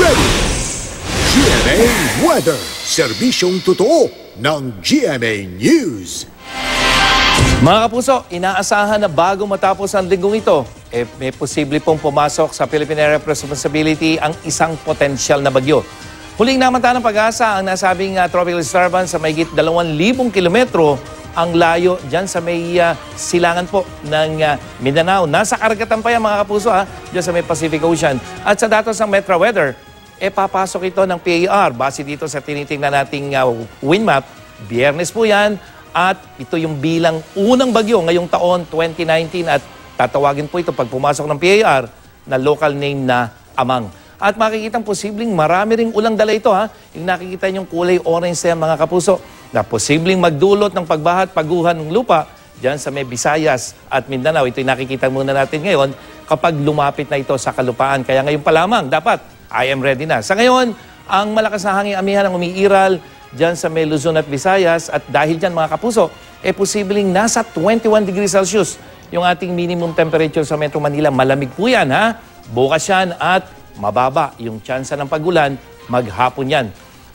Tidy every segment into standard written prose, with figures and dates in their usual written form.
ready! GMA Weather, serbisyong totoo ng GMA News. Mga kapuso, inaasahan na bago matapos ang linggong ito, may posible pong pumasok sa Philippine Area of Responsibility ang isang potensyal na bagyo. Huling namanta ng Pag-asa ang nasabing tropical disturbance sa mahigit 2,000 kilometro ang layo dyan sa may silangan po ng Mindanao. Nasa karagatan pa yan mga kapuso dyan sa may Pacific Ocean. At sa datos ng Metro Weather, papasok ito ng PAR. Base dito sa tinitingnan nating wind map, Biyernes po yan. At ito yung bilang unang bagyo ngayong taon 2019 at tatawagin po ito pag pumasok ng PAR na local name na Amang. At makikitang posibleng marami ring ulang dala ito Yung nakikita niyong kulay orange na yan, mga kapuso, na posibleng magdulot ng pagbaha at paguhan ng lupa dyan sa may Visayas at Mindanao. Ito yung nakikita muna natin ngayon kapag lumapit na ito sa kalupaan. Kaya ngayon pa lamang, dapat I am ready na. Sa ngayon, ang malakas na hangin amihan ang umiiral dyan sa may Luzon at Visayas at dahil dyan mga kapuso, posibleng nasa 21 degrees Celsius yung ating minimum temperature sa Metro Manila. Malamig po yan bukas yan at mababa yung tsansa ng pag-ulan maghapon yan.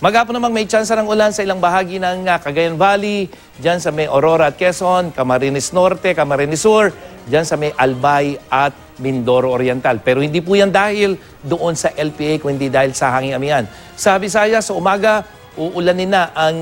Maghapon namang may tsansa ng ulan sa ilang bahagi ng Cagayan Valley, dyan sa may Aurora at Quezon, Camarines Norte, Camarines Sur, dyan sa may Albay at Mindoro Oriental. Pero hindi po yan dahil doon sa LPA, kundi dahil sa hangin amihan. Sa Visayas, sa umaga, uulanin na ang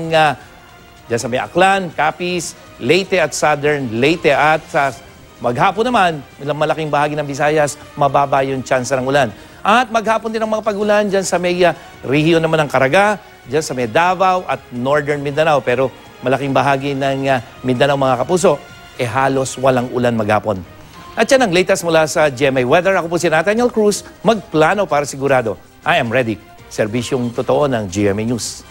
dyan sa may Aklan, Capiz, Leyte at Southern Leyte. At sa maghapon naman, ilang malaking bahagi ng Visayas, mababa yung tsansa ng ulan. At maghapon din ang mga pag-ulan dyan sa may rehiyon naman ng Caraga, dyan sa may Davao at Northern Mindanao. Pero malaking bahagi ng Mindanao mga kapuso, halos walang ulan maghapon. At yan ang latest mula sa GMA Weather. Ako po si Nathaniel Cruz, magplano para sigurado. I am ready. Serbisyong totoo ng GMA News.